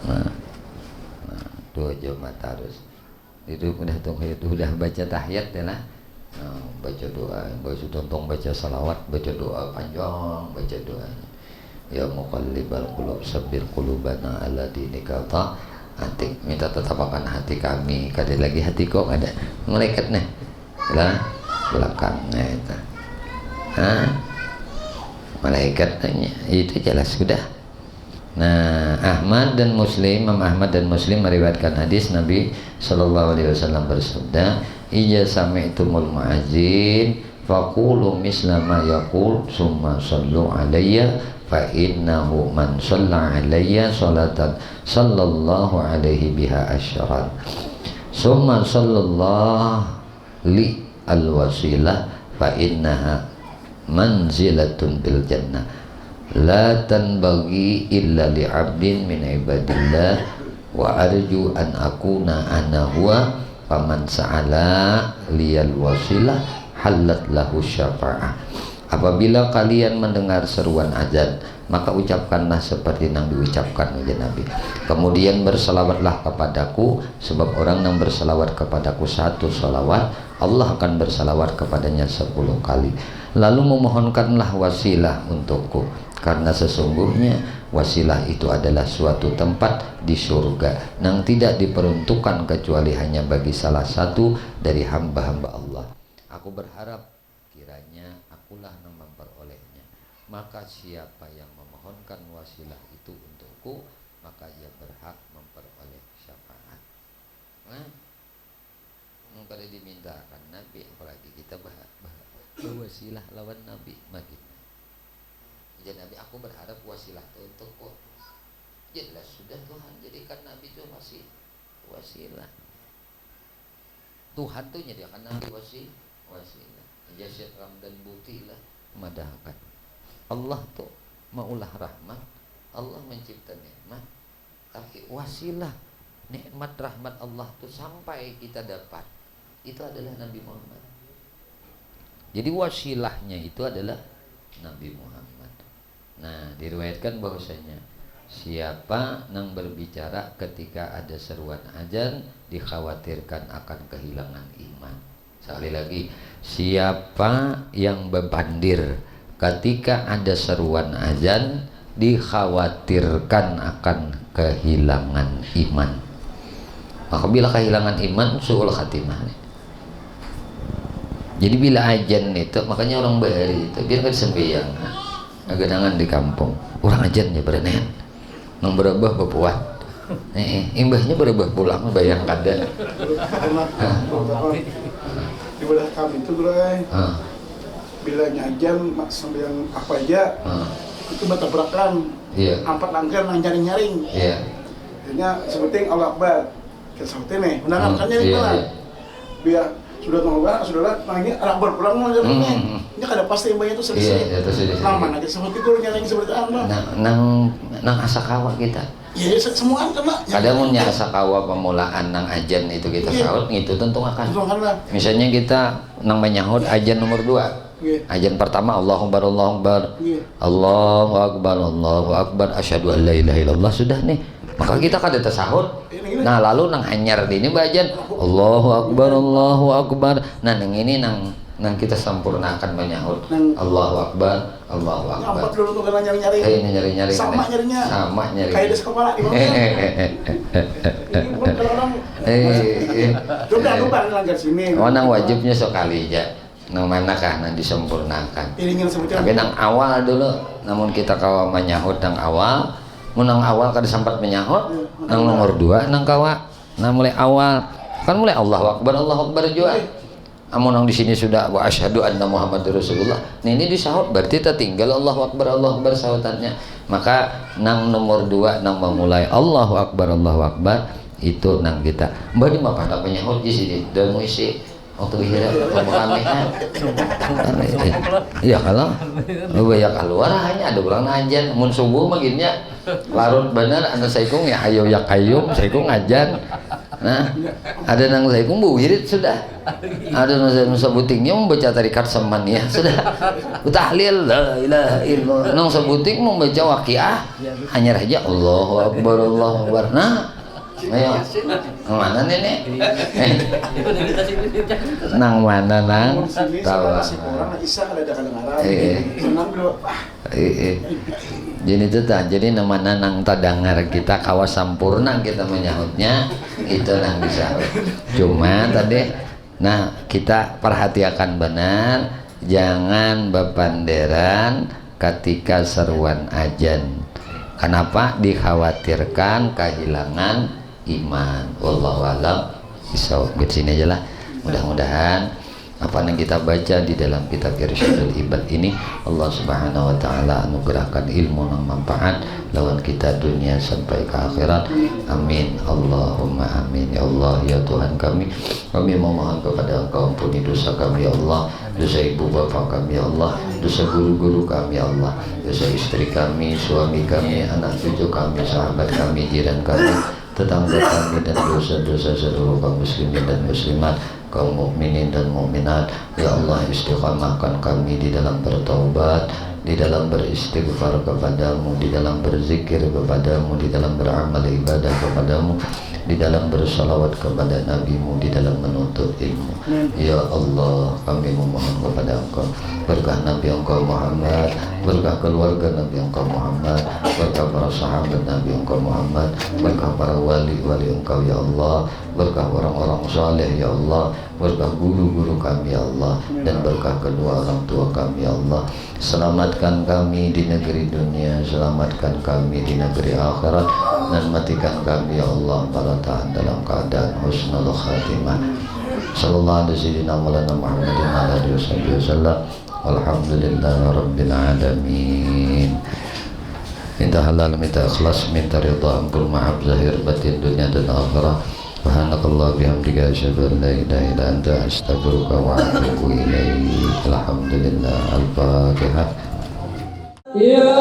Nah, doa jamaah harus. Itu udah baca tahiyat ya lah. Nah, baca doa, baca tontong, baca salawat, baca doa panjang, baca doa. Ya muqallibal qulub sabbir qulubana ala dinika hati minta tetapkan hati kami kada lagi hati kok ada malaikatnya lah belakangnya itu malaikatnya itu jelas sudah. Nah, Ahmad dan Muslim, Imam Ahmad dan Muslim meriwayatkan hadis Nabi sallallahu alaihi wasallam bersabda, "Ija sami'tumul mu'azzin faqulu misla ma yaqul summa sallu alayya fa innahu man shalla alayya salatan sallallahu alaihi biha asyran summa sallallahu li al-wasilah fa innaha manzilatun bil jannah la tanbaghi illa li 'abdin min ibadillah wa arju an akuna ana huwa faman sa'ala liyal wasilah halat lahu syafa'ah." Apabila kalian mendengar seruan azan, maka ucapkanlah seperti yang diucapkan oleh Nabi. Kemudian berselawatlah kepadaku, sebab orang yang berselawat kepadaku satu selawat, Allah akan berselawat kepadanya 10 kali. Lalu memohonkanlah wasilah untukku. karena sesungguhnya wasilah itu adalah suatu tempat di surga yang tidak diperuntukkan kecuali hanya bagi salah satu dari hamba-hamba Allah. Aku berharap kiranya akulah yang memperolehnya. Maka siapa yang memohonkan wasilah itu untukku, maka ia berhak memperoleh syafaat. Nah, kalau dimintakan Nabi, apalagi kita berwasilah lawan Nabi makin. Jadi Nabi, aku berharap wasilah itu untukku. Jelas sudah Tuhan jadikan Nabi itu masih wasilah. Tuhan tuh nyediakan Nabi wasilah. Aja Syekh Ramdan Buti lah madahkan. Allah tuh maulah rahmat, Allah mencipta nikmat, tapi wasilah nikmat rahmat Allah tuh sampai kita dapat itu adalah Nabi Muhammad. Jadi wasilahnya itu adalah Nabi Muhammad. Nah, diriwayatkan bahwasanya siapa yang berbicara ketika ada seruan azan dikhawatirkan akan kehilangan iman. Sekali lagi, siapa yang berbandir ketika ada seruan azan dikhawatirkan akan kehilangan iman. Maka bila kehilangan iman, suul khatimah. Jadi bila azan itu, makanya orang bahari itu biar kan sembahyang aganangan di kampung, orang azannya berenang nang berubah bepuat, imbahnya berubah pulang bayang kada. Di belah kami itu bila nyajan sambil apa aja itu bertabrakan, empat langgar nang nyaring-nyaring. Akhirnya sebuting Allah Akbar, kita sebutin nih, menangan kan nyaring mana? Biar sudah tunggu banget, sudah nanya anak berpulang mau nyaringnya. Ini kada pasti imbahnya itu sedih. Nah mana kita sebutin itu nyaring seperti apa? Nang asakawa kita. Iya, semuaan kena. Kadang punya asakawa pemulaan nang ajan itu kita sahut, gitu tentu akan. Misalnya kita nang menyahut ajan nomor 2. Ajan pertama Allahu Akbar, Allahu Akbar, Allahu Akbar, Allahu Akbar, asyhadu an la ilaha illallah, sudah nih. Maka kita kada tasahud. Nah, lalu nang hanyar ini bajan Allahu Akbar, Allahu Akbar. Nah, nang ini nang kita sempurnakan menyahut Allahu Akbar, Allahu Akbar. Empat dulu tuh kena nyari-nyari. Nyari-nyari. Sama nyarinya. Sama nyari. Kayak des kepala di bawah. Ini bukan kalau orang. Coba langgar sini. Oh, nang wajibnya sekali aja. Nang mana kah nang disempurnakan. Tapi nang awal dulu, namun kita kawa menyahut nang awal. Nang awal kada sempat menyahut, nang nomor 2 nang kawa. Nang mulai awal kan mulai Allahu Akbar, Allahu Akbar juga. Amun nang di sini sudah wa asyhadu anna Muhammadur Rasulullah. Nah, ini disahut berarti tertinggal Allahu Akbar, Allahu Akbar sahutannya. Maka nang nomor 2 nang memulai Allahu Akbar, Allahu Akbar itu nang kita. Mbak di mah pada penyahut di sini dan ngisi waktu hira pemakaman. Iya kalau banyak keluar hanya ada orang ajan mun subuh maginnya larut bener anu saikung ya ayo ya kayum saikung ajan. Nah, ada nang saikung buwirit sudah. Ada nang sebutingnya membaca tarikat seman ya sudah. Tahlil la ilaha illallah. Nang sebuting membaca waqiah hanya aja Allahu Akbar, Allahu Akbar. Nah, ayo, mana nenek? Nang mana nang? Tahu. Jadi itu tak. Jadi namanya nang tadangar kita kawas sampurna kita menyahutnya itu nang disahut. Cuma tadi, nah kita perhatikan benar, jangan bepanderan ketika seruan azan. Kenapa? Dikhawatirkan kehilangan iman. Wallahu a'lam bishawab. Di sini aja lah. Mudah-mudahan apa yang kita baca di dalam kitab Irsyadul Ibad ini Allah Subhanahu wa taala anugerahkan ilmu yang manfaat lawan kita dunia sampai ke akhirat. Amin. Allahumma amin. Ya Allah, ya Tuhan kami memohon kepada Engkau ampuni dosa kami ya Allah, dosa ibu bapa kami ya Allah, dosa guru-guru kami ya Allah, dosa istri kami, suami kami, anak cucu kami, sahabat kami, jiran kami, tetangga kami, dan dosa-dosa seluruh kaum muslimin dan muslimat, kaum mukminin dan mukminat. Ya Allah, istiqamahkan kami di dalam bertaubat, di dalam beristighfar kepadamu, di dalam berzikir kepadamu, di dalam beramal ibadah kepadamu, di di dalam bersalawat kepada Nabi-Mu, di dalam menuntut ilmu. Ya Allah, kami memohon kepada Engkau berkah Nabi Engkau Muhammad, berkah keluarga Nabi Engkau Muhammad, berkah para sahabat Nabi Engkau Muhammad, berkah para wali-wali Engkau ya Allah, berkah orang-orang saleh ya Allah, berkah guru-guru kami ya Allah, dan berkah kedua orang tua kami ya Allah. Selamatkan kami di negeri dunia, selamatkan kami di negeri akhirat, dan matikan kami ya Allah pada taat dalam keadaan husnul khatimah. Sallallahu alaihi wasallam Muhammadin ala alihi wasallam. Alhamdulillahi rabbil alamin. Minta halal, minta ikhlas, minta ridha, ampun, maaf zahir batin dunia dan akhirat. Subhanakallah bihamdika asyhadu an la ilaha illa anta astaghfiruka wa atubu ilaik. Alhamdulillah. Al-Fatihah. Ya